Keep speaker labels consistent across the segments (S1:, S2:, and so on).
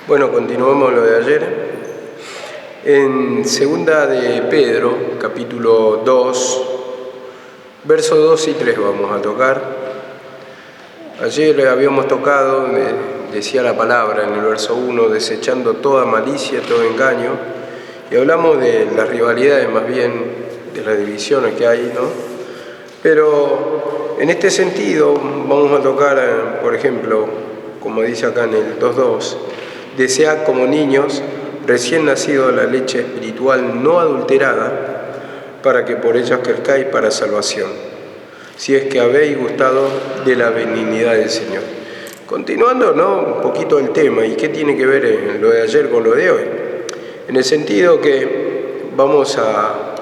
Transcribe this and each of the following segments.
S1: Bueno, continuamos lo de ayer. En segunda de Pedro, capítulo 2, versos 2 y 3 vamos a tocar. Ayer habíamos tocado, decía la palabra en el verso 1, desechando toda malicia, todo engaño, y hablamos de las rivalidades, más bien de las divisiones que hay, ¿no? Pero en este sentido vamos a tocar, por ejemplo, como dice acá en el 2.2, desead como niños recién nacidos la leche espiritual no adulterada, para que por ella crezcáis para salvación, si es que habéis gustado de la benignidad del Señor. Continuando, ¿no?, un poquito el tema, ¿y qué tiene que ver lo de ayer con lo de hoy? En el sentido que vamos a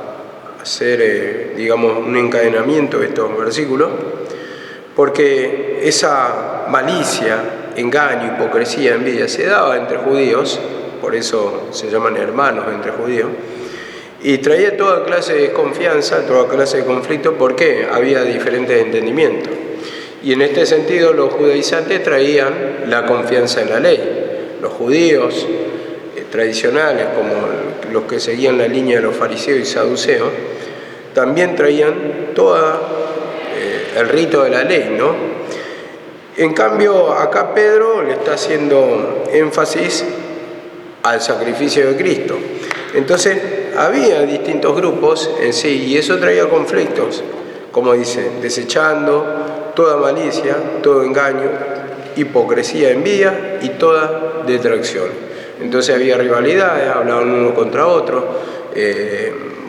S1: hacer, digamos, un encadenamiento de estos versículos, porque esa malicia, engaño, hipocresía, envidia, se daba entre judíos, por eso se llaman hermanos entre judíos, y traía toda clase de desconfianza, toda clase de conflicto, porque había diferentes entendimientos. Y en este sentido los judaizantes traían la confianza en la ley. Los judíos tradicionales, como los que seguían la línea de los fariseos y saduceos, también traían todo el rito de la ley, ¿no? En cambio, acá Pedro le está haciendo énfasis al sacrificio de Cristo. Entonces, había distintos grupos en sí, y eso traía conflictos, como dice, desechando toda malicia, todo engaño, hipocresía, envidia y toda detracción. Entonces había rivalidades, hablaban uno contra otro,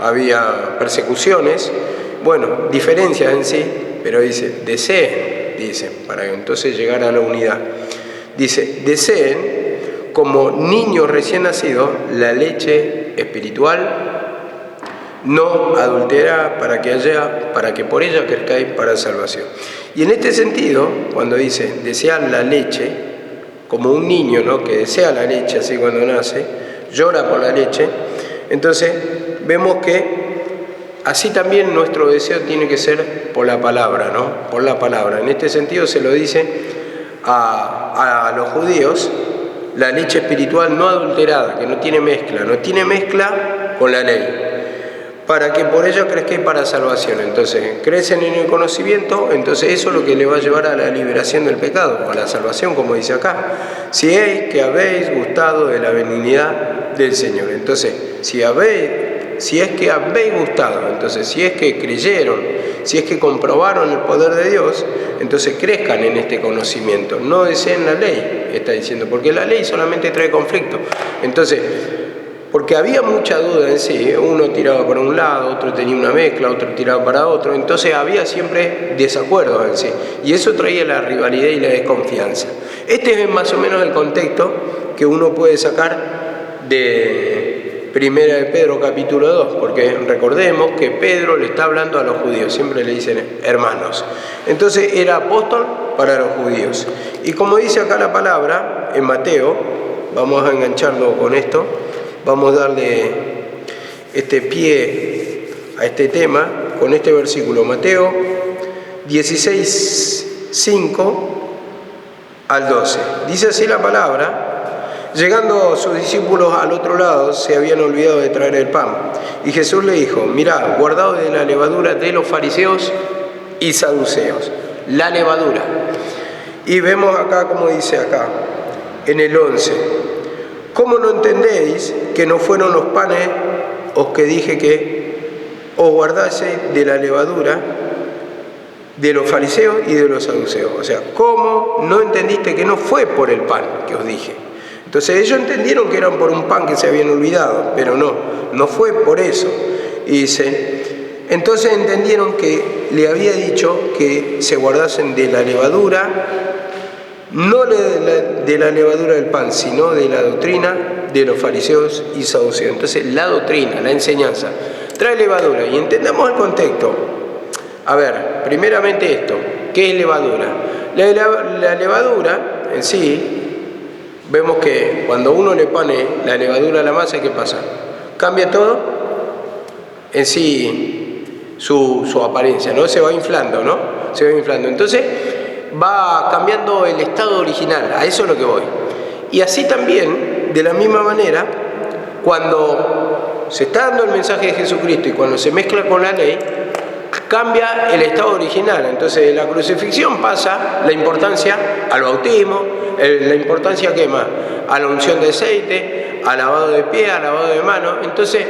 S1: había persecuciones, bueno, diferencias en sí, pero dice, deseen, dice, para entonces llegar a la unidad. Dice, deseen como niños recién nacidos la leche espiritual no adulterada, para que por ella crezcáis para salvación. Y en este sentido, cuando dice desear la leche, como un niño, ¿no?, que desea la leche así cuando nace, llora por la leche, entonces vemos que así también nuestro deseo tiene que ser por la palabra, ¿no? Por la palabra. En este sentido se lo dice a los judíos, la leche espiritual no adulterada, que no tiene mezcla con la ley, para que por ella crezcáis para salvación. Entonces, crecen en el conocimiento, entonces eso es lo que le va a llevar a la liberación del pecado, a la salvación, como dice acá. Si es que habéis gustado de la benignidad del Señor. Entonces, si es que habéis gustado, entonces si es que creyeron, si es que comprobaron el poder de Dios, entonces crezcan en este conocimiento. No deseen la ley, está diciendo, porque la ley solamente trae conflicto. Entonces, porque había mucha duda en sí, uno tiraba para un lado, otro tenía una mezcla, otro tiraba para otro, entonces había siempre desacuerdos en sí, y eso traía la rivalidad y la desconfianza. Este es más o menos el contexto que uno puede sacar de Primera de Pedro capítulo 2, porque recordemos que Pedro le está hablando a los judíos, siempre le dicen hermanos. Entonces era apóstol para los judíos. Y como dice acá la palabra, en Mateo, vamos a engancharlo con esto, vamos a darle este pie a este tema con este versículo, Mateo 16, 5 al 12. Dice así la palabra: llegando sus discípulos al otro lado, se habían olvidado de traer el pan. Y Jesús le dijo: mirad, guardaos de la levadura de los fariseos y saduceos. La levadura. Y vemos acá, como dice acá, en el 11. ¿Cómo no entendéis que no fueron los panes os que dije que os guardaseis de la levadura de los fariseos y de los saduceos? O sea, ¿cómo no entendiste que no fue por el pan que os dije? Entonces ellos entendieron que eran por un pan que se habían olvidado, pero no fue por eso. Y dice, entonces entendieron que le había dicho que se guardasen de la levadura, no de la levadura del pan, sino de la doctrina de los fariseos y saduceos. Entonces la doctrina, la enseñanza, trae levadura. Y entendamos el contexto. A ver, primeramente esto, ¿qué es levadura? La levadura en sí, vemos que cuando uno le pone la levadura a la masa, ¿qué pasa? Cambia todo en sí su apariencia, ¿no? Se va inflando, ¿no? Se va inflando. Entonces va cambiando el estado original, a eso es lo que voy. Y así también, de la misma manera, cuando se está dando el mensaje de Jesucristo y cuando se mezcla con la ley, cambia el estado original. Entonces, de la crucifixión pasa la importancia al bautismo, la importancia ¿qué más? A la unción de aceite, al lavado de pies, al lavado de manos. Entonces,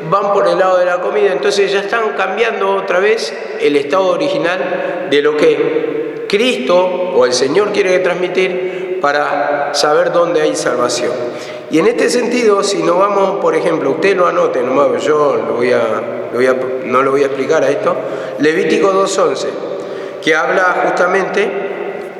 S1: van por el lado de la comida. Entonces, ya están cambiando otra vez el estado original de lo que Cristo o el Señor quiere transmitir para saber dónde hay salvación. Y en este sentido, si nos vamos, por ejemplo, usted lo anote, nomás, yo no lo voy a explicar a esto, Levítico 2:11, que habla justamente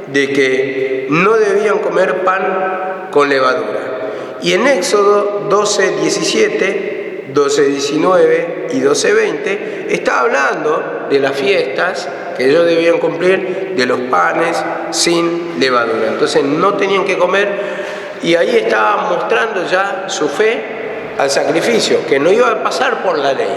S1: de que no debían comer pan con levadura. Y en Éxodo 12:17, 12:19 y 12:20 está hablando de las fiestas que ellos debían cumplir, de los panes sin levadura. Entonces no tenían que comer, y ahí estaba mostrando ya su fe al sacrificio, que no iba a pasar por la ley.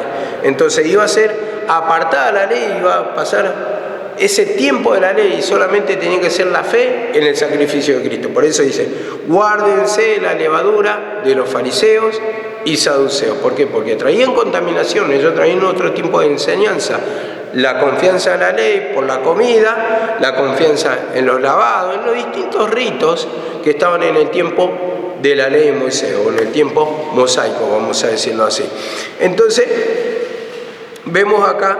S1: Entonces iba a ser apartada la ley, iba a pasar ese tiempo de la ley y solamente tenía que ser la fe en el sacrificio de Cristo. Por eso dice, guárdense la levadura de los fariseos y saduceos. ¿Por qué? Porque traían contaminación, ellos traían otro tipo de enseñanza. La confianza en la ley por la comida, la confianza en los lavados, en los distintos ritos que estaban en el tiempo de la ley de Moisés, o en el tiempo mosaico, vamos a decirlo así. Entonces, vemos acá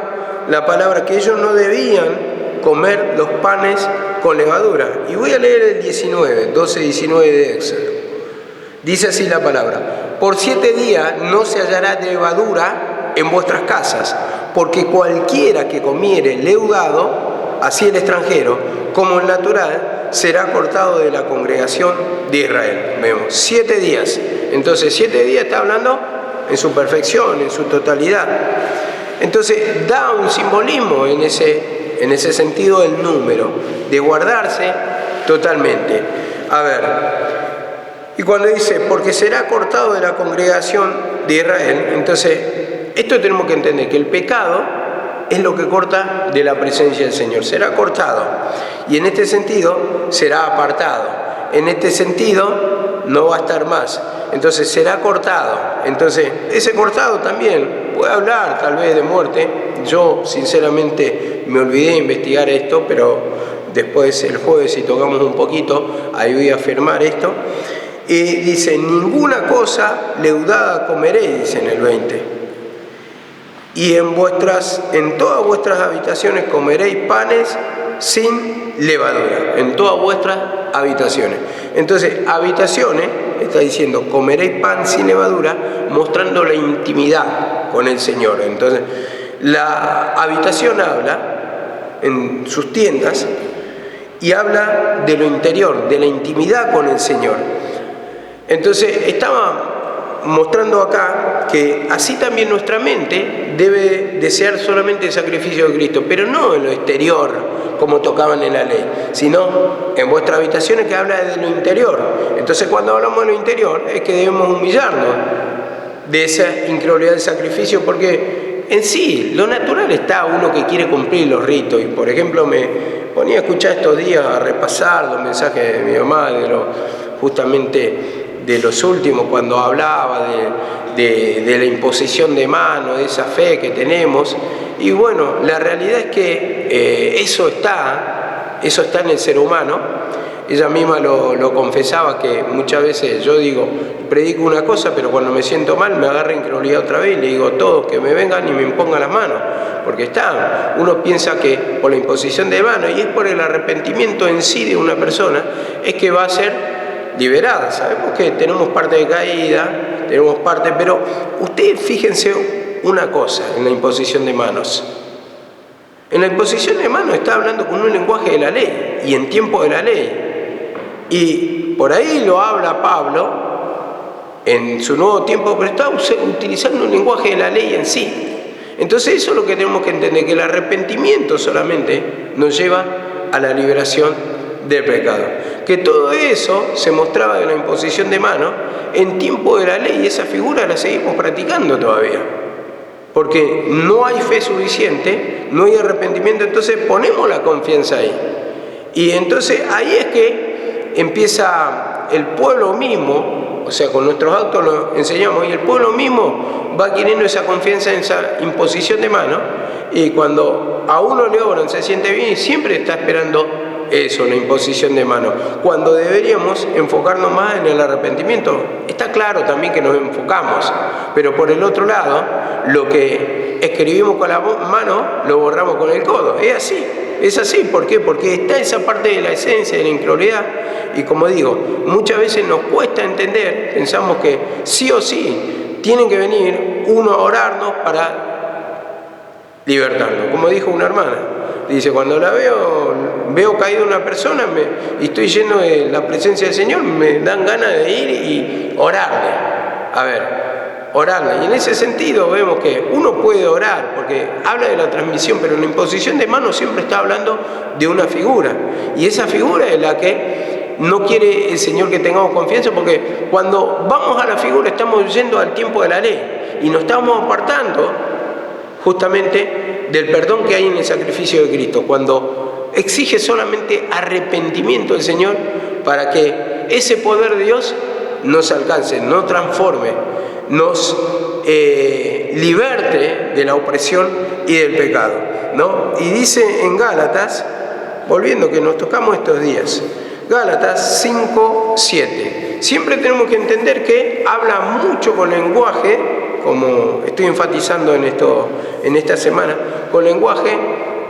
S1: la palabra que ellos no debían comer los panes con levadura. Y voy a leer el 12:19 de Éxodo. Dice así la palabra: por 7 días no se hallará levadura en vuestras casas, porque cualquiera que comiere leudado, así el extranjero como el natural, será cortado de la congregación de Israel. Vemos, 7 días. Entonces, 7 días está hablando en su perfección, en su totalidad. Entonces, da un simbolismo en ese sentido del número, de guardarse totalmente. A ver, y cuando dice, porque será cortado de la congregación de Israel, entonces, esto tenemos que entender, que el pecado es lo que corta de la presencia del Señor. Será cortado. Y en este sentido, será apartado. En este sentido, no va a estar más. Entonces, será cortado. Entonces, ese cortado también puede hablar tal vez de muerte. Yo, sinceramente, me olvidé de investigar esto, pero después, el jueves, si tocamos un poquito, ahí voy a afirmar esto. Y dice, ninguna cosa leudada comeréis, dice en el 20. Y en todas vuestras habitaciones comeréis panes sin levadura, en todas vuestras habitaciones. Entonces, habitaciones, está diciendo, comeréis pan sin levadura, mostrando la intimidad con el Señor. Entonces, la habitación habla en sus tiendas y habla de lo interior, de la intimidad con el Señor. Entonces, estaba mostrando acá que así también nuestra mente debe desear solamente el sacrificio de Cristo, pero no en lo exterior, como tocaban en la ley, sino en vuestras habitaciones, que habla de lo interior. Entonces, cuando hablamos de lo interior, es que debemos humillarnos de esa incredulidad del sacrificio, porque en sí, lo natural está uno que quiere cumplir los ritos. Y, por ejemplo, me ponía a escuchar estos días, a repasar los mensajes de mi mamá, justamente de los últimos, cuando hablaba de la imposición de manos, de esa fe que tenemos. Y bueno, la realidad es que eso está en el ser humano. Ella misma lo confesaba, que muchas veces yo digo, predico una cosa, pero cuando me siento mal me agarra incredulidad otra vez y le digo a todos que me vengan y me impongan las manos, porque uno piensa que por la imposición de manos, y es por el arrepentimiento en sí de una persona, es que va a ser liberada. Sabemos que tenemos parte de caída, tenemos parte, pero ustedes fíjense una cosa en la imposición de manos. En la imposición de manos está hablando con un lenguaje de la ley y en tiempo de la ley. Y por ahí lo habla Pablo en su nuevo tiempo, pero está utilizando un lenguaje de la ley en sí. Entonces eso es lo que tenemos que entender, que el arrepentimiento solamente nos lleva a la liberación del pecado. Que todo eso se mostraba en la imposición de manos en tiempo de la ley, y esa figura la seguimos practicando todavía. Porque no hay fe suficiente, no hay arrepentimiento, entonces ponemos la confianza ahí. Y entonces ahí es que empieza el pueblo mismo, o sea, con nuestros actos lo enseñamos, y el pueblo mismo va adquiriendo esa confianza en esa imposición de mano, y cuando a uno le oran se siente bien y siempre está esperando eso, la imposición de mano, cuando deberíamos enfocarnos más en el arrepentimiento. Está claro también que nos enfocamos, pero por el otro lado, lo que escribimos con la mano lo borramos con el codo. Es así. ¿Por qué? Porque está esa parte de la esencia, de la incredulidad, y como digo, muchas veces nos cuesta entender, pensamos que sí o sí tienen que venir uno a orarnos para libertarnos. Como dijo una hermana, dice, cuando la veo caída una persona y estoy lleno de la presencia del Señor, me dan ganas de ir y orarle. A ver, orarle. Y en ese sentido vemos que uno puede orar, porque habla de la transmisión, pero en la imposición de manos siempre está hablando de una figura. Y esa figura es la que no quiere el Señor que tengamos confianza, porque cuando vamos a la figura estamos yendo al tiempo de la ley y nos estamos apartando justamente del perdón que hay en el sacrificio de Cristo, cuando exige solamente arrepentimiento del Señor para que ese poder de Dios nos alcance, nos transforme, nos liberte de la opresión y del pecado, ¿no? Y dice en Gálatas, volviendo que nos tocamos estos días, Gálatas 5:7. Siempre tenemos que entender que habla mucho con lenguaje, como estoy enfatizando en esta semana, con lenguaje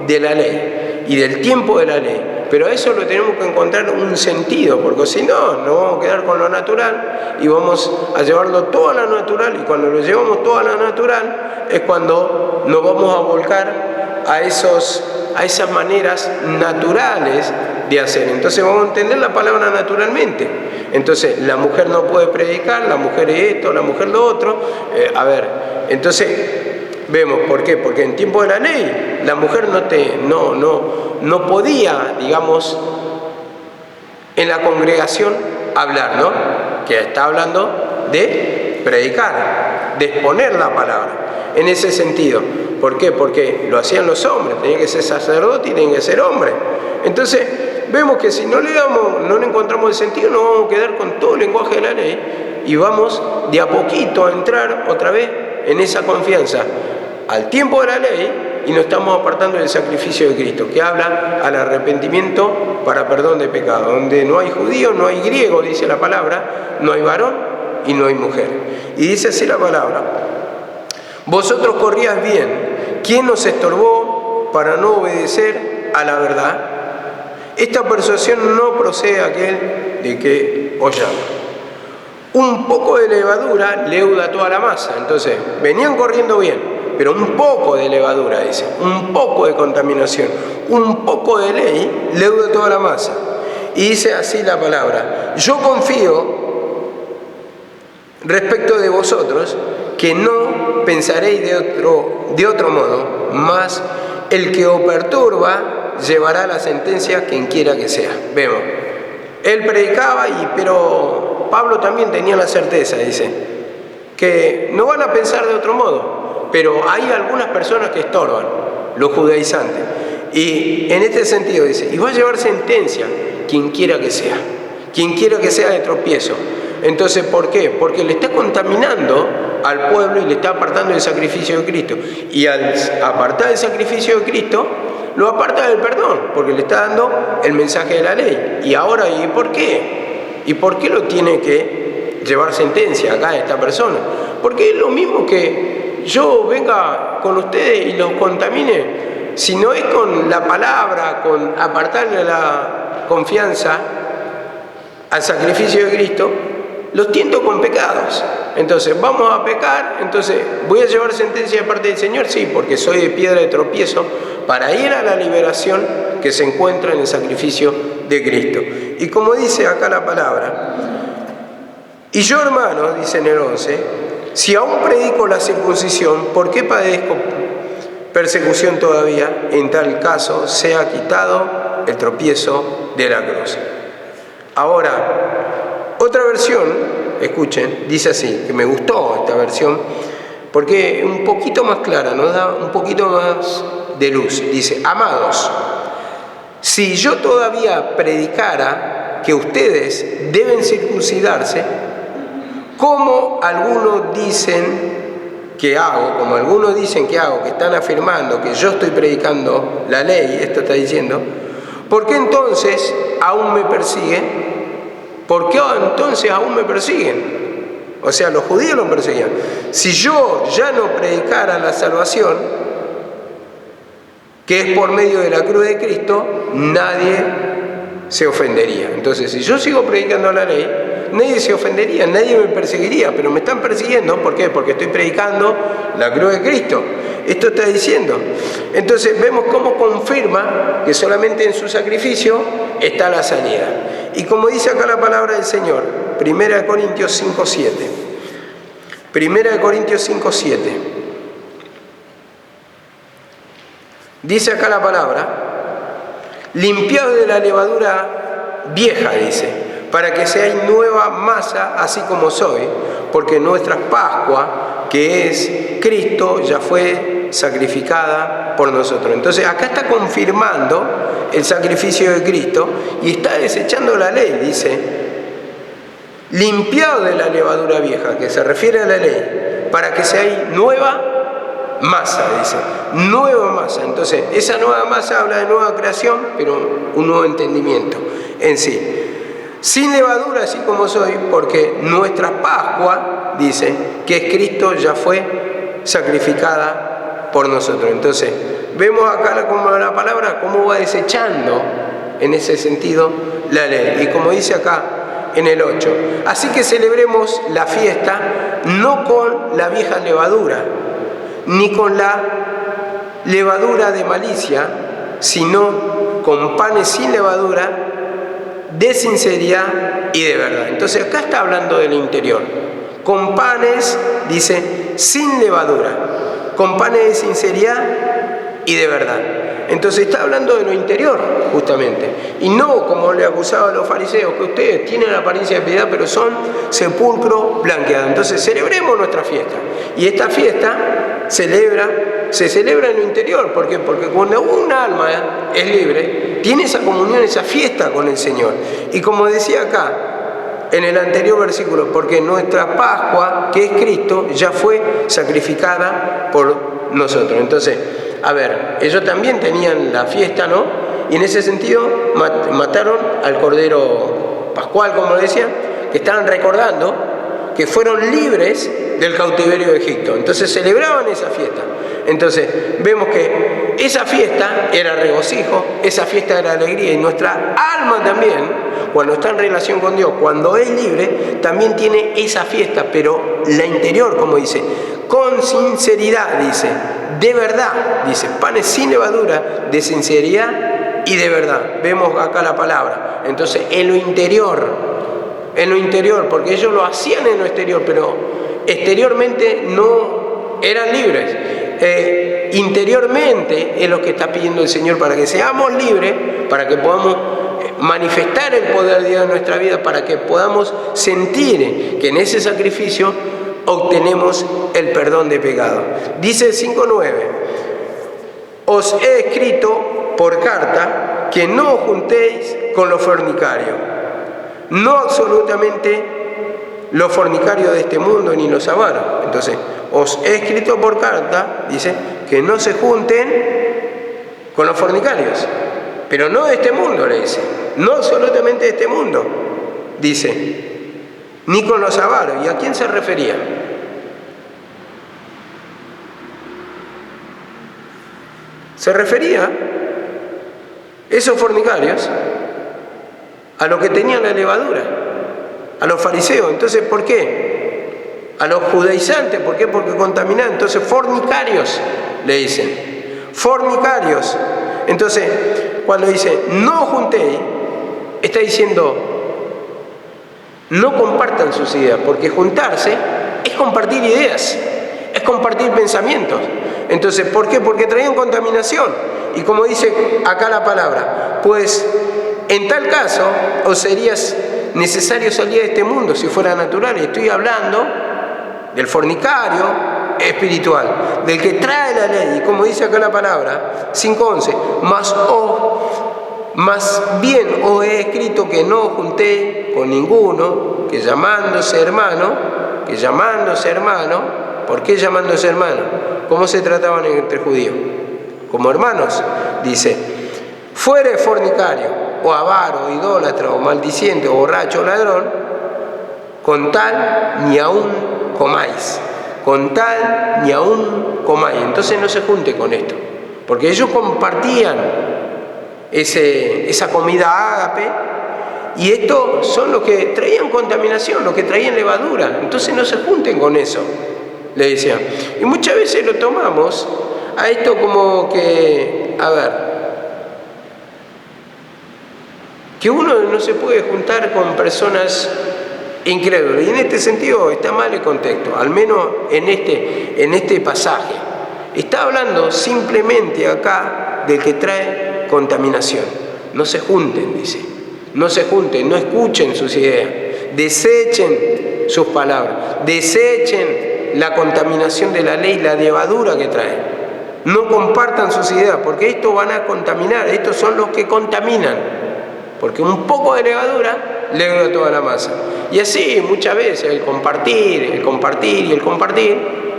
S1: de la ley y del tiempo de la ley. Pero a eso lo tenemos que encontrar un sentido, porque si no, nos vamos a quedar con lo natural y vamos a llevarlo todo a lo natural, y cuando lo llevamos todo a lo natural es cuando nos vamos a volcar a esas maneras naturales de hacer. Entonces vamos a entender la palabra naturalmente. Entonces la mujer no puede predicar, la mujer es esto, la mujer lo otro. Entonces vemos, ¿por qué? Porque en tiempo de la ley la mujer no podía, digamos, en la congregación hablar, ¿no? Que está hablando de predicar, de exponer la palabra, en ese sentido. ¿Por qué? Porque lo hacían los hombres, tenían que ser sacerdotes y tenían que ser hombres. Entonces vemos que si no le encontramos el sentido, nos vamos a quedar con todo el lenguaje de la ley y vamos de a poquito a entrar otra vez en esa confianza al tiempo de la ley, y nos estamos apartando del sacrificio de Cristo, que habla al arrepentimiento para perdón de pecado, donde no hay judío, no hay griego, dice la palabra, no hay varón y no hay mujer. Y dice así la palabra: vosotros corríais bien, ¿quién nos estorbó para no obedecer a la verdad? Esta persuasión no procede aquel de que os llama. Un poco de levadura leuda toda la masa. Entonces, venían corriendo bien, pero un poco de levadura, dice, un poco de contaminación, un poco de ley leuda toda la masa. Y dice así la palabra: yo confío respecto de vosotros que no pensaréis de otro modo, mas el que os perturba llevará la sentencia quien quiera que sea. Vemos, él predicaba, pero Pablo también tenía la certeza, dice, que no van a pensar de otro modo, pero hay algunas personas que estorban, los judaizantes, y en este sentido dice, y va a llevar sentencia quien quiera que sea de tropiezo. Entonces, ¿por qué? Porque le está contaminando al pueblo y le está apartando del sacrificio de Cristo. Y al apartar el sacrificio de Cristo, lo aparta del perdón, porque le está dando el mensaje de la ley. Y ahora, ¿y por qué? ¿Y por qué lo tiene que llevar sentencia acá esta persona? Porque es lo mismo que yo venga con ustedes y los contamine. Si no es con la palabra, con apartarle la confianza al sacrificio de Cristo, los tiento con pecados. Entonces, vamos a pecar, entonces, ¿voy a llevar sentencia de parte del Señor? Sí, porque soy de piedra de tropiezo para ir a la liberación que se encuentra en el sacrificio de Cristo. Y como dice acá la palabra, y yo, hermano, dice en el 11, si aún predico la circuncisión, ¿por qué padezco persecución todavía? En tal caso, sea quitado el tropiezo de la cruz. Ahora, otra versión, escuchen, dice así, que me gustó esta versión, porque es un poquito más clara, nos da un poquito más de luz. Dice, amados, si yo todavía predicara que ustedes deben circuncidarse, como algunos dicen que hago, que están afirmando que yo estoy predicando la ley, esto está diciendo, ¿por qué entonces aún me persiguen? ¿Por qué entonces aún me persiguen? O sea, los judíos lo perseguían. Si yo ya no predicara la salvación, que es por medio de la cruz de Cristo, nadie se ofendería. Entonces, si yo sigo predicando la ley, nadie se ofendería, nadie me perseguiría, pero me están persiguiendo, ¿por qué? Porque estoy predicando la cruz de Cristo. Esto está diciendo. Entonces vemos cómo confirma que solamente en su sacrificio está la salida. Y como dice acá la palabra del Señor, 1 Corintios 5:7. 1 Corintios 5:7. Dice acá la palabra, limpiados de la levadura vieja, dice, para que seáis nueva masa, así como soy, porque nuestra Pascua, que es Cristo, ya fue sacrificada por nosotros. Entonces acá está confirmando el sacrificio de Cristo y está desechando la ley, dice, limpiado de la levadura vieja, que se refiere a la ley, para que seáis nueva masa, dice, nueva masa. Entonces esa nueva masa habla de nueva creación, pero un nuevo entendimiento en sí. Sin levadura, así como soy, porque nuestra Pascua, dice, que es Cristo, ya fue sacrificada por nosotros. Entonces, vemos acá como la palabra, cómo va desechando, en ese sentido, la ley. Y como dice acá, en el 8, así que celebremos la fiesta, no con la vieja levadura, ni con la levadura de malicia, sino con panes sin levadura, de sinceridad y de verdad. Entonces acá está hablando del interior, con panes, dice, sin levadura, con panes de sinceridad y de verdad. Entonces está hablando de lo interior, justamente, y no como le acusaban a los fariseos, que ustedes tienen la apariencia de piedad, pero son sepulcro blanqueado. Entonces celebremos nuestra fiesta, y esta fiesta se celebra en lo interior. ¿Por qué? Porque cuando un alma es libre, tiene esa comunión, esa fiesta con el Señor. Y como decía acá, en el anterior versículo, porque nuestra Pascua, que es Cristo, ya fue sacrificada por nosotros. Entonces, a ver, ellos también tenían la fiesta, ¿no? Y en ese sentido mataron al Cordero Pascual, como decían, que estaban recordando que fueron libres del cautiverio de Egipto. Entonces celebraban esa fiesta. Entonces vemos que esa fiesta era regocijo, esa fiesta era alegría, y nuestra alma también, cuando está en relación con Dios, cuando es libre, también tiene esa fiesta, pero la interior, como dice, con sinceridad, dice, de verdad, dice, panes sin levadura, de sinceridad y de verdad. Vemos acá la palabra. Entonces, en lo interior, porque ellos lo hacían en lo exterior, pero exteriormente no eran libres. Interiormente es lo que está pidiendo el Señor, para que seamos libres, para que podamos manifestar el poder de Dios en nuestra vida, para que podamos sentir que en ese sacrificio obtenemos el perdón de pecado. Dice 5:9, os he escrito por carta que no os juntéis con los fornicarios, no absolutamente los fornicarios de este mundo ni los avaros. Entonces, os he escrito por carta, dice, que no se junten con los fornicarios, pero no de este mundo, le dice, no absolutamente de este mundo, dice, ni con los avaros. ¿Y a quién se refería? Se refería, esos fornicarios, a los que tenían la levadura, a los fariseos. Entonces, ¿por qué? A los judaizantes. ¿Por qué? Porque contaminaban. Entonces, fornicarios, le dicen. Fornicarios. Entonces, cuando dice, no juntéis, está diciendo, no compartan sus ideas, porque juntarse es compartir ideas, es compartir pensamientos. Entonces, ¿por qué? Porque traían contaminación. Y como dice acá la palabra, pues en tal caso os sería necesario salir de este mundo si fuera natural. Y estoy hablando del fornicario espiritual, del que trae la ley. Y como dice acá la palabra, 5:11, mas os Más bien os he escrito que no os junté con ninguno, que llamándose hermano, ¿por qué llamándose hermano? ¿Cómo se trataban entre judíos? Como hermanos, dice, fuere fornicario, o avaro, o idólatra, o maldiciente, o borracho, o ladrón, con tal ni aún comáis. Con tal ni aún comáis. Entonces no se junte con esto, porque ellos compartían esa comida ágape, y estos son los que traían contaminación, los que traían levadura. Entonces no se junten con eso, le decía. Y muchas veces lo tomamos a esto como que, que uno no se puede juntar con personas incrédulas. Y en este sentido está mal el contexto, al menos en este pasaje. Está hablando simplemente acá del que trae contaminación. No se junten, dice. No se junten, no escuchen sus ideas. Desechen sus palabras. Desechen la contaminación de la ley, la levadura que trae. No compartan sus ideas, porque estos van a contaminar. Estos son los que contaminan. Porque un poco de levadura leuda toda la masa. Y así muchas veces el compartir,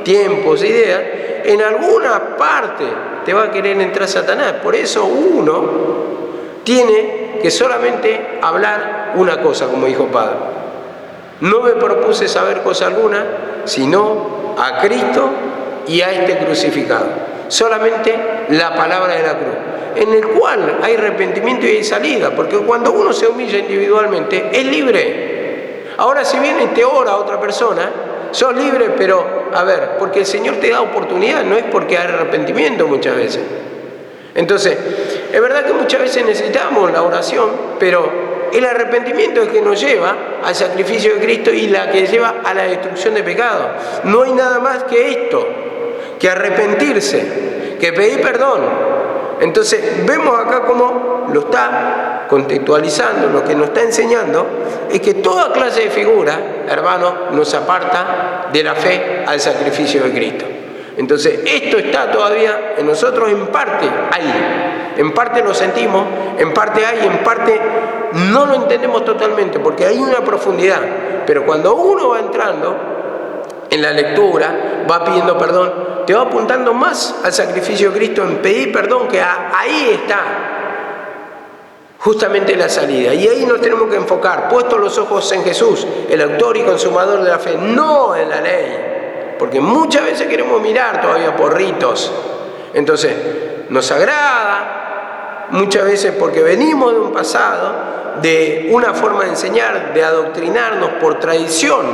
S1: tiempos, ideas, en alguna parte te va a querer entrar Satanás. Por eso uno tiene que solamente hablar una cosa, como dijo Pablo. No me propuse saber cosa alguna, sino a Cristo y a este crucificado. Solamente la palabra de la cruz, en el cual hay arrepentimiento y hay salida, porque cuando uno se humilla individualmente, es libre. Ahora, si viene y te ora a otra persona, sos libre, pero, porque el Señor te da oportunidad, no es porque hay arrepentimiento muchas veces. Entonces, es verdad que muchas veces necesitamos la oración, pero el arrepentimiento es el que nos lleva al sacrificio de Cristo y la que lleva a la destrucción de pecado. No hay nada más que esto, que arrepentirse, que pedir perdón. Entonces, vemos acá cómo lo está contextualizando, lo que nos está enseñando es que toda clase de figura, hermano, nos aparta de la fe al sacrificio de Cristo. Entonces, esto está todavía en nosotros en parte ahí. En parte lo sentimos, en parte hay, en parte no lo entendemos totalmente, porque hay una profundidad. Pero cuando uno va entrando en la lectura, va pidiendo perdón, te va apuntando más al sacrificio de Cristo en pedir perdón, que ahí está justamente la salida. Y ahí nos tenemos que enfocar, puestos los ojos en Jesús, el autor y consumador de la fe, no en la ley. Porque muchas veces queremos mirar todavía por ritos. Entonces, nos agrada, muchas veces porque venimos de un pasado, de una forma de enseñar, de adoctrinarnos por tradición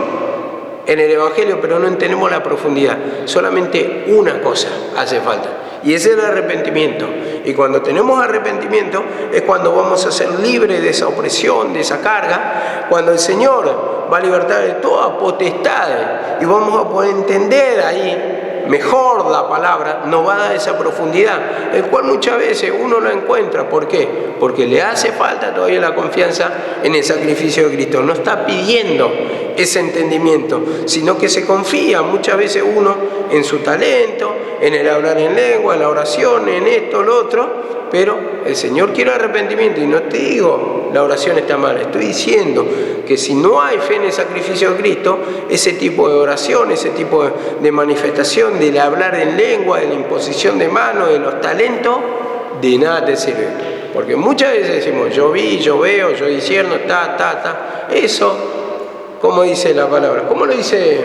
S1: en el Evangelio, pero no entendemos la profundidad. Solamente una cosa hace falta, y ese es el arrepentimiento. Y cuando tenemos arrepentimiento es cuando vamos a ser libres de esa opresión, de esa carga, cuando el Señor va a libertar de toda potestad y vamos a poder entender ahí mejor la palabra, nos va a dar esa profundidad, el cual muchas veces uno no encuentra. ¿Por qué? Porque le hace falta todavía la confianza en el sacrificio de Cristo. No está pidiendo ese entendimiento, sino que se confía muchas veces uno en su talento, en el hablar en lengua, en la oración, en esto, lo otro. Pero el Señor quiere arrepentimiento, y no te digo la oración está mal, estoy diciendo que si no hay fe en el sacrificio de Cristo, ese tipo de oración, ese tipo de manifestación, del hablar en lengua, de la imposición de manos, de los talentos, de nada te sirve. Porque muchas veces decimos, yo vi, yo veo, yo discierno, eso, como dice la palabra, como lo dice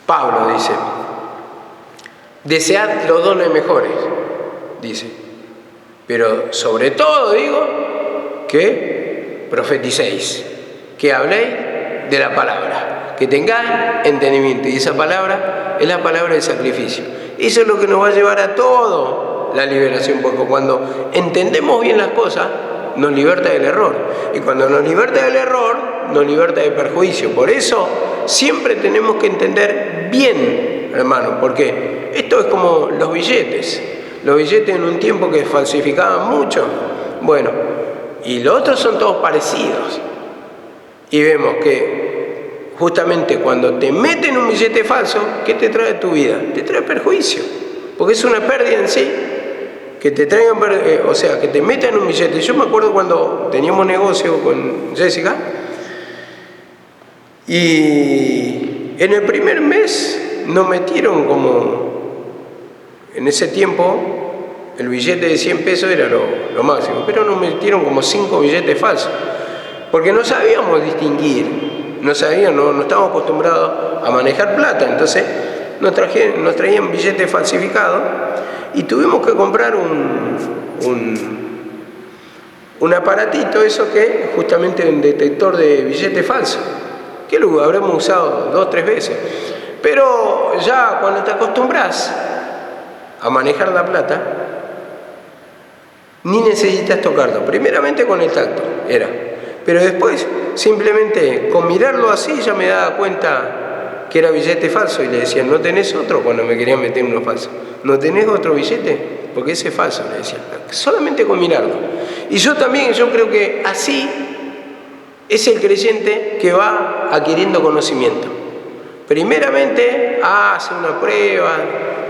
S1: Pablo, dice, desead los dones mejores, dice, pero sobre todo digo que profeticéis, que habléis de la palabra, que tengáis entendimiento, y esa palabra es la palabra del sacrificio. Eso es lo que nos va a llevar a todo la liberación, porque cuando entendemos bien las cosas nos liberta del error, y cuando nos liberta del error nos liberta del perjuicio. Por eso siempre tenemos que entender bien, hermano, porque esto es como los billetes en un tiempo que falsificaban mucho, y los otros son todos parecidos, y vemos que justamente cuando te meten un billete falso, ¿qué te trae tu vida? Te trae perjuicio, porque es una pérdida en sí, que te traigan, o sea, que te metan un billete. Yo me acuerdo cuando teníamos negocio con Jessica y en el primer mes nos metieron como, en ese tiempo el billete de 100 pesos era lo máximo, pero nos metieron como 5 billetes falsos, porque no sabíamos distinguir, no estábamos acostumbrados a manejar plata, entonces nos traían billetes falsificados y tuvimos que comprar un aparatito, eso que justamente un detector de billetes falsos, que lo habremos usado 2 o 3 veces, pero ya cuando te acostumbras a manejar la plata, ni necesitas tocarlo, primeramente con el tacto, pero después simplemente con mirarlo así ya me daba cuenta que era billete falso y le decían, ¿no tenés otro? Cuando me querían meter uno falso, ¿no tenés otro billete? Porque ese es falso, le decían, solamente con mirarlo. Y yo creo que así es el creyente que va adquiriendo conocimiento. Primeramente hace una prueba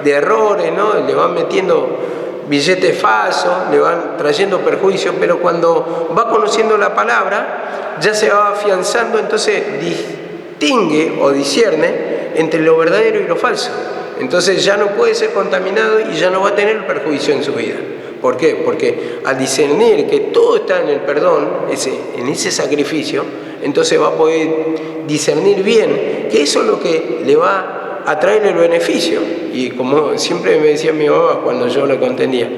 S1: de errores, ¿no? Le van metiendo billetes falsos, le van trayendo perjuicios, pero cuando va conociendo la palabra ya se va afianzando, entonces distingue o discierne entre lo verdadero y lo falso. Entonces ya no puede ser contaminado y ya no va a tener perjuicio en su vida. ¿Por qué? Porque al discernir que todo está en el perdón, en ese sacrificio, entonces va a poder discernir bien que eso es lo que le va a traer el beneficio. Y como siempre me decía mi mamá cuando yo lo contendía,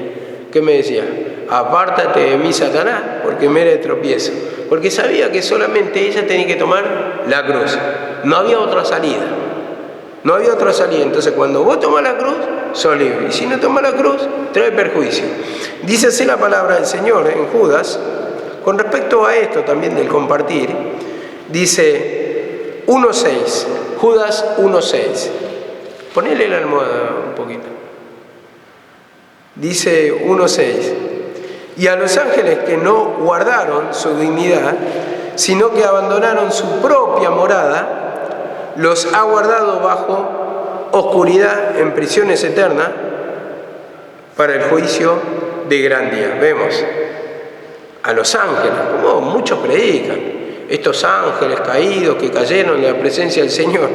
S1: ¿qué me decía? Apártate de mí, Satanás, porque me eres tropiezo. Porque sabía que solamente ella tenía que tomar la cruz. No había otra salida. No había otra salida. Entonces cuando vos tomás la cruz, sos libre. Y si no tomás la cruz, trae perjuicio. Dice así la palabra del Señor en Judas, con respecto a esto también del compartir, dice 1.6, Judas 1.6. Ponele la almohada un poquito. Dice 1.6. Y a los ángeles que no guardaron su dignidad, sino que abandonaron su propia morada, los ha guardado bajo oscuridad en prisiones eternas para el juicio de gran día. Vemos a los ángeles, como muchos predican, estos ángeles caídos que cayeron en la presencia del Señor,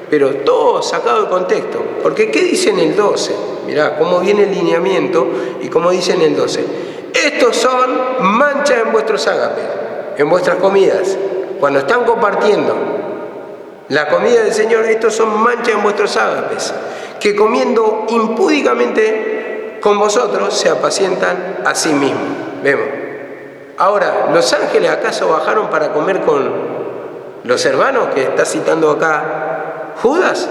S1: pero todo sacado de contexto. Porque ¿qué dice en el 12? Mirá cómo viene el lineamiento y cómo dice en el 12. Estos son manchas en vuestros ágapes, en vuestras comidas. Cuando están compartiendo la comida del Señor, estos son manchas en vuestros ágapes, que comiendo impúdicamente con vosotros se apacientan a sí mismos. Vemos. Ahora, ¿los ángeles acaso bajaron para comer con los hermanos que está citando acá Judas?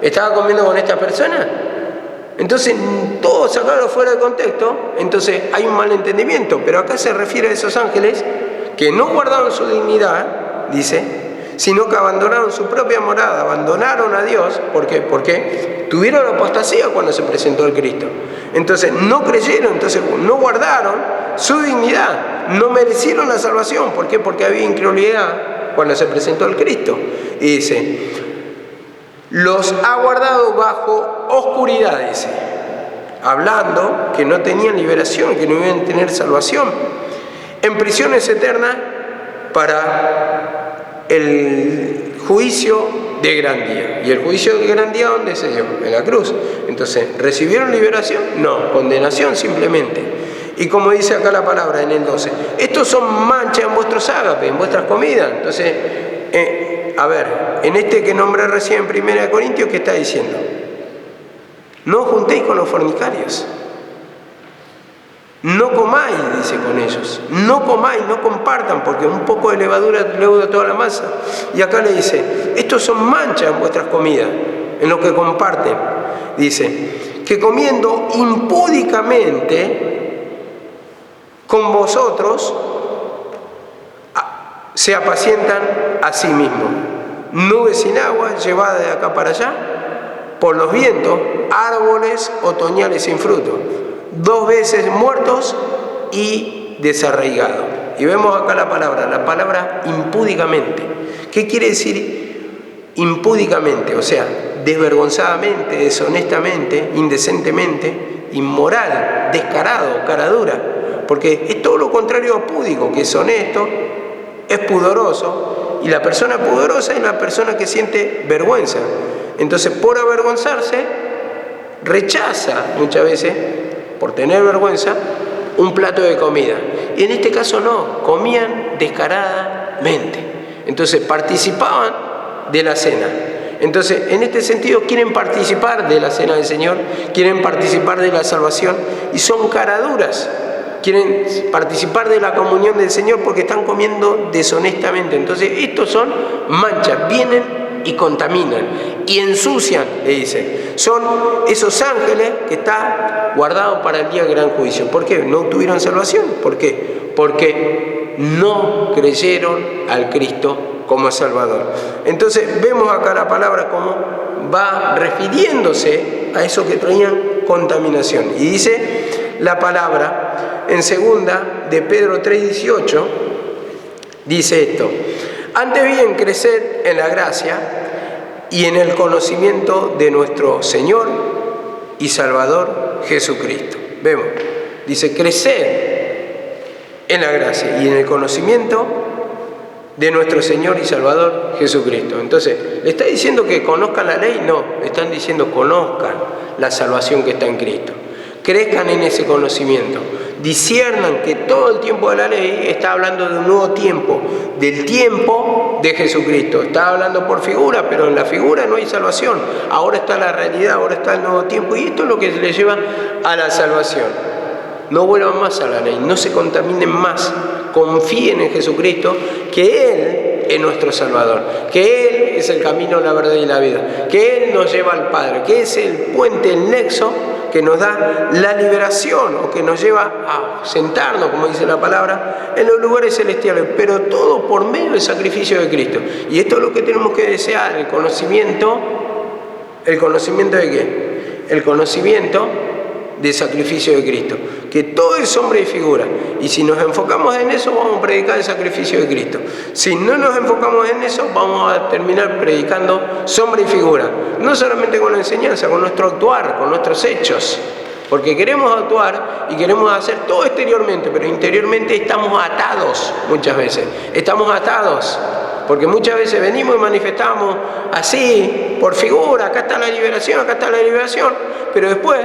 S1: ¿Estaba comiendo con esta persona? Entonces, todo sacado fuera de contexto, entonces hay un malentendimiento, pero acá se refiere a esos ángeles que no guardaron su dignidad, dice, sino que abandonaron su propia morada, abandonaron a Dios. ¿Por qué? Porque tuvieron apostasía cuando se presentó el Cristo. Entonces, no creyeron, entonces no guardaron su dignidad, no merecieron la salvación. ¿Por qué? Porque había incredulidad cuando se presentó el Cristo. Y dice, los ha guardado bajo oscuridad, dice, hablando que no tenían liberación, que no iban a tener salvación, en prisiones eternas para el juicio de gran día. ¿Y el juicio de gran día dónde se dio? En la cruz. Entonces, ¿recibieron liberación? No, condenación simplemente. Y como dice acá la palabra en el 12, estos son manchas en vuestros ágapes, en vuestras comidas. Entonces, a ver, en este que nombré recién en 1 Corintios, ¿qué está diciendo? No os juntéis con los fornicarios. No comáis, dice con ellos. No comáis, no compartan, porque un poco de levadura leuda toda la masa. Y acá le dice, estos son manchas en vuestras comidas, en lo que comparten. Dice, que comiendo impúdicamente con vosotros se apacientan a sí mismos. Nubes sin agua, llevadas de acá para allá, por los vientos, árboles otoñales sin fruto, 2 veces muertos y desarraigados. Y vemos acá la palabra impúdicamente. ¿Qué quiere decir impúdicamente? O sea, desvergonzadamente, deshonestamente, indecentemente, inmoral, descarado, cara dura, porque es todo lo contrario a púdico, que es honesto, es pudoroso, y la persona pudorosa es la persona que siente vergüenza. Entonces, por avergonzarse, rechaza muchas veces, por tener vergüenza, un plato de comida. Y en este caso no, comían descaradamente. Entonces participaban de la cena. Entonces, en este sentido, quieren participar de la cena del Señor, quieren participar de la salvación y son caraduras. Quieren participar de la comunión del Señor porque están comiendo deshonestamente. Entonces, estos son manchas, vienen y contaminan y ensucian, le dice. Son esos ángeles que están guardados para el día del gran juicio. ¿Por qué? No tuvieron salvación. ¿Por qué? Porque no creyeron al Cristo como Salvador. Entonces vemos acá la palabra como va refiriéndose a eso que traían contaminación. Y dice la palabra en 2 de Pedro 3:18, dice esto: antes bien creced en la gracia y en el conocimiento de nuestro Señor y Salvador Jesucristo. Vemos, dice crecer en la gracia y en el conocimiento de nuestro Señor y Salvador Jesucristo. Entonces, ¿le está diciendo que conozcan la ley? No, le están diciendo conozcan la salvación que está en Cristo. Crezcan en ese conocimiento. Disciernan que todo el tiempo de la ley está hablando de un nuevo tiempo, del tiempo de Jesucristo. Está hablando por figura, pero en la figura no hay salvación. Ahora está la realidad, ahora está el nuevo tiempo, y esto es lo que les lleva a la salvación. No vuelvan más a la ley, no se contaminen más. Confíen en Jesucristo, que Él es nuestro Salvador, que Él es el camino, la verdad y la vida, que Él nos lleva al Padre, que es el puente, el nexo que nos da la liberación o que nos lleva a sentarnos, como dice la palabra, en los lugares celestiales, pero todo por medio del sacrificio de Cristo. Y esto es lo que tenemos que desear, el conocimiento ¿de qué? El conocimiento del sacrificio de Cristo, que todo es sombra y figura, y si nos enfocamos en eso vamos a predicar el sacrificio de Cristo. Si no nos enfocamos en eso vamos a terminar predicando sombra y figura, no solamente con la enseñanza, con nuestro actuar, con nuestros hechos, porque queremos actuar y queremos hacer todo exteriormente, pero interiormente estamos atados muchas veces, estamos atados. Porque muchas veces venimos y manifestamos así, por figura, acá está la liberación, pero después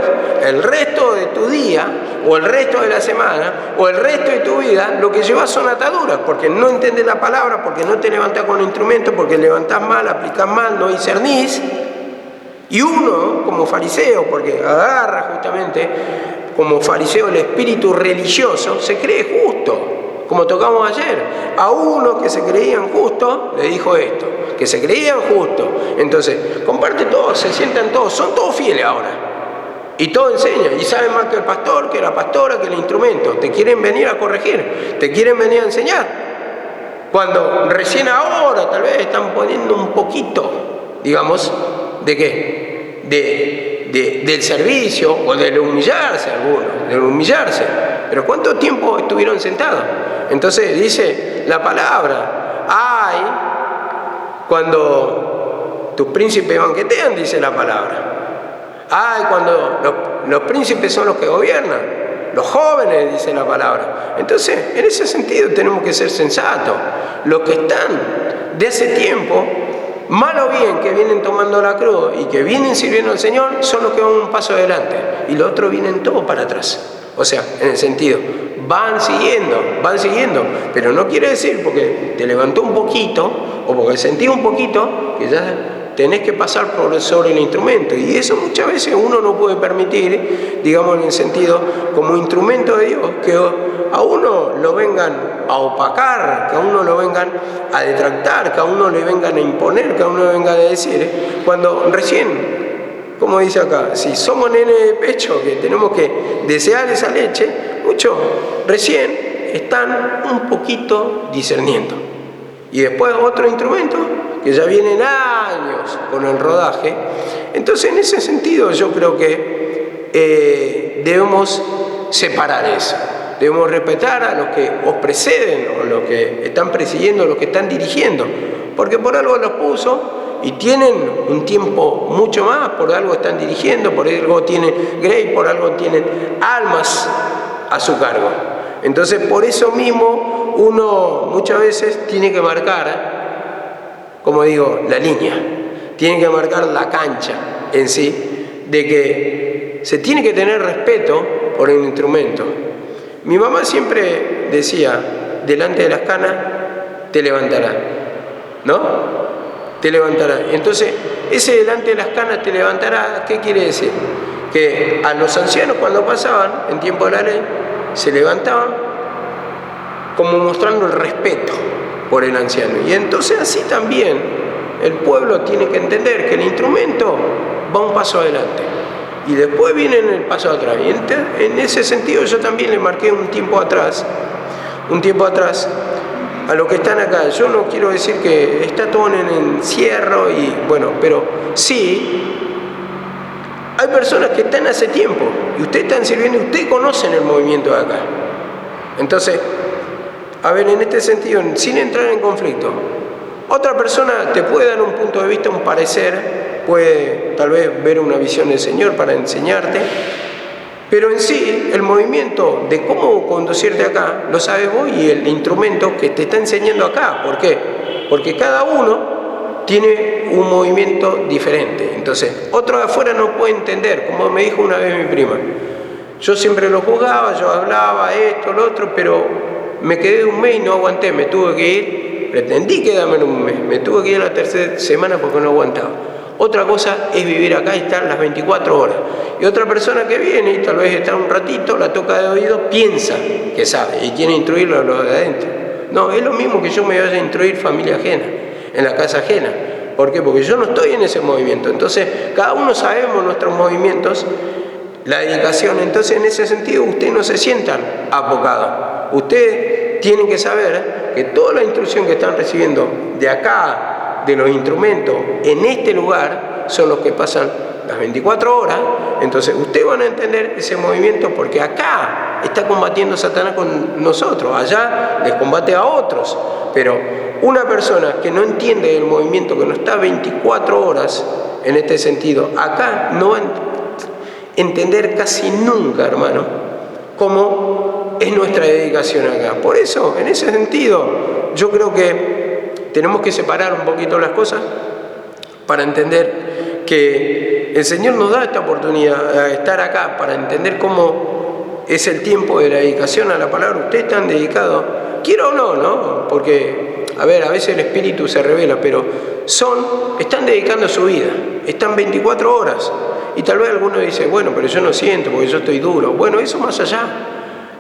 S1: el resto de tu día, o el resto de la semana, o el resto de tu vida, lo que llevas son ataduras, porque no entiendes la palabra, porque no te levantás con el instrumento, porque levantás mal, aplicás mal, no discernís. Y uno, como fariseo, porque agarra justamente como fariseo el espíritu religioso, se cree justo. Como tocamos ayer, a unos que se creían justos, le dijo esto, que se creían justos. Entonces, comparte todos, se sientan todos, son todos fieles ahora. Y todo enseñan, y saben más que el pastor, que la pastora, que el instrumento. Te quieren venir a corregir, te quieren venir a enseñar. Cuando recién ahora tal vez están poniendo un poquito, digamos, ¿de qué? Del servicio o del humillarse algunos, del humillarse. Pero ¿cuánto tiempo estuvieron sentados? Entonces dice la palabra, ay, cuando tus príncipes banquetean, dice la palabra. Ay, cuando los príncipes son los que gobiernan, los jóvenes, dice la palabra. Entonces, en ese sentido tenemos que ser sensatos. Los que están de hace tiempo, mal o bien, que vienen tomando la cruz y que vienen sirviendo al Señor, son los que van un paso adelante. Y los otros vienen todos para atrás. O sea, en el sentido, van siguiendo, pero no quiere decir porque te levantó un poquito o porque sentí un poquito que ya tenés que pasar sobre el instrumento, y eso muchas veces uno no puede permitir, digamos en el sentido como instrumento de Dios, que a uno lo vengan a opacar, que a uno lo vengan a detractar, que a uno le vengan a imponer, que a uno le vengan a decir, cuando recién, como dice acá, si somos nene de pecho, que tenemos que desear esa leche, muchos recién están un poquito discerniendo. Y después otro instrumento, que ya vienen años con el rodaje. Entonces, en ese sentido, yo creo que debemos separar eso. Debemos respetar a los que os preceden, o los que están presidiendo, los que están dirigiendo, porque por algo los puso, y tienen un tiempo mucho más, por algo están dirigiendo, por algo tienen grey, por algo tienen almas a su cargo. Entonces, por eso mismo, uno muchas veces tiene que marcar, como digo, la línea, tiene que marcar la cancha en sí, de que se tiene que tener respeto por el instrumento. Mi mamá siempre decía, delante de las canas te levantará, ¿no? Te levantará. Entonces, ese delante de las canas te levantará, ¿qué quiere decir? Que a los ancianos cuando pasaban, en tiempo de la ley, se levantaban como mostrando el respeto por el anciano. Y entonces así también el pueblo tiene que entender que el instrumento va un paso adelante y después viene el paso atrás. Y en ese sentido yo también le marqué un tiempo atrás a los que están acá. Yo no quiero decir que está todo en encierro y bueno, pero sí hay personas que están hace tiempo y ustedes están sirviendo y ustedes conocen el movimiento de acá. Entonces, a ver, en este sentido, sin entrar en conflicto, otra persona te puede dar un punto de vista, un parecer, puede tal vez ver una visión del Señor para enseñarte, pero en sí, el movimiento de cómo conducirte acá, lo sabes vos y el instrumento que te está enseñando acá. ¿Por qué? Porque cada uno tiene un movimiento diferente. Entonces, otro de afuera no puede entender, como me dijo una vez mi prima. Yo siempre lo juzgaba, yo hablaba esto, lo otro, pero me quedé un mes y no aguanté, me tuve que ir, pretendí quedarme un mes, me tuve que ir a la tercera semana porque no aguantaba. Otra cosa es vivir acá y estar las 24 horas. Y otra persona que viene y tal vez está un ratito, la toca de oído, piensa que sabe y quiere instruirlo a los de adentro. No, es lo mismo que yo me vaya a instruir familia ajena, en la casa ajena. ¿Por qué? Porque yo no estoy en ese movimiento. Entonces, cada uno sabemos nuestros movimientos, la dedicación. Entonces, en ese sentido, ustedes no se sientan apocados. Ustedes tienen que saber que toda la instrucción que están recibiendo de acá, de los instrumentos, en este lugar, son los que pasan las 24 horas. Entonces, ustedes van a entender ese movimiento porque acá está combatiendo Satanás con nosotros. Allá les combate a otros. Pero una persona que no entiende el movimiento, que no está 24 horas en este sentido, acá no va a entender casi nunca, hermano, cómo es nuestra dedicación acá. Por eso, en ese sentido, yo creo que tenemos que separar un poquito las cosas para entender que el Señor nos da esta oportunidad de estar acá, para entender cómo es el tiempo de la dedicación a la palabra. Ustedes están dedicados, quiero o no, ¿no? Porque, a ver, a veces el Espíritu se revela, pero están dedicando su vida, están 24 horas. Y tal vez alguno dice, bueno, pero yo no siento porque yo estoy duro. Bueno, eso más allá.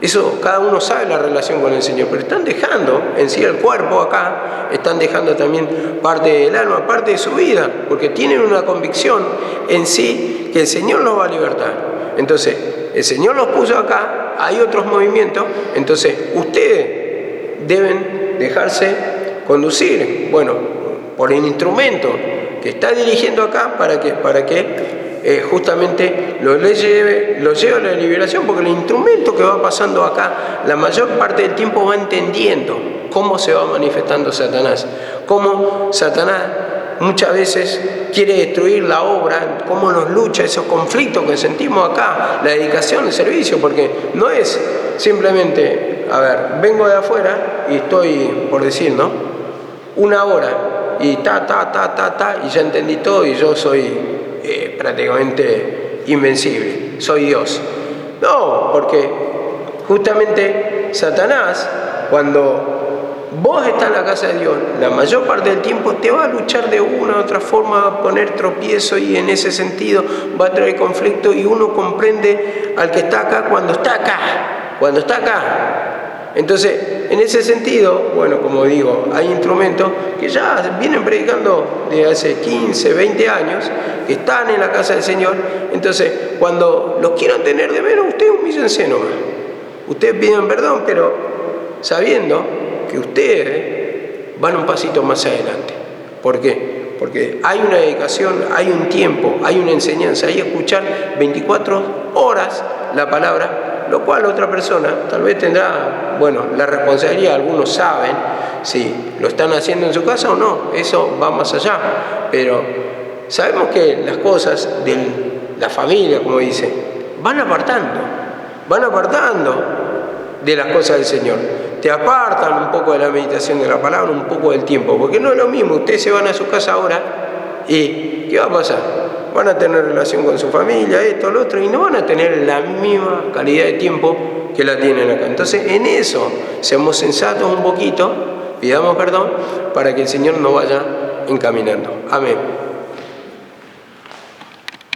S1: Eso cada uno sabe la relación con el Señor, pero están dejando en sí el cuerpo acá, están dejando también parte del alma, parte de su vida, porque tienen una convicción en sí que el Señor los va a libertar. Entonces, el Señor los puso acá, hay otros movimientos, entonces ustedes deben dejarse conducir, bueno, por el instrumento que está dirigiendo acá para que justamente lo lleve a la liberación, porque el instrumento que va pasando acá, la mayor parte del tiempo va entendiendo cómo se va manifestando Satanás, cómo Satanás muchas veces quiere destruir la obra, cómo nos lucha esos conflictos que sentimos acá, la dedicación, el servicio, porque no es simplemente, a ver, vengo de afuera y estoy, por decir, ¿no?, una hora y y ya entendí todo y yo soy prácticamente invencible, soy Dios. No, porque justamente Satanás, cuando vos estás en la casa de Dios, la mayor parte del tiempo te va a luchar de una u otra forma, va a poner tropiezo y en ese sentido va a traer conflicto, y uno comprende al que está acá cuando está acá. Entonces, en ese sentido, bueno, como digo, hay instrumentos que ya vienen predicando de hace 15, 20 años, que están en la casa del Señor. Entonces, cuando los quieran tener de menos, ustedes humíllense nomás. Ustedes pidan perdón, pero sabiendo que ustedes van un pasito más adelante. ¿Por qué? Porque hay una dedicación, hay un tiempo, hay una enseñanza, hay escuchar 24 horas la palabra. lo cual otra persona tal vez tendrá, bueno, la responsabilidad, algunos saben si lo están haciendo en su casa o no, eso va más allá, pero sabemos que las cosas de la familia, como dice, van apartando de las cosas del Señor, te apartan un poco de la meditación de la palabra, un poco del tiempo, porque no es lo mismo, ustedes se van a su casa ahora y ¿qué va a pasar? Van a tener relación con su familia, esto, lo otro, y no van a tener la misma calidad de tiempo que la tienen acá. Entonces, en eso, seamos sensatos un poquito, pidamos perdón, para que el Señor nos vaya encaminando. Amén.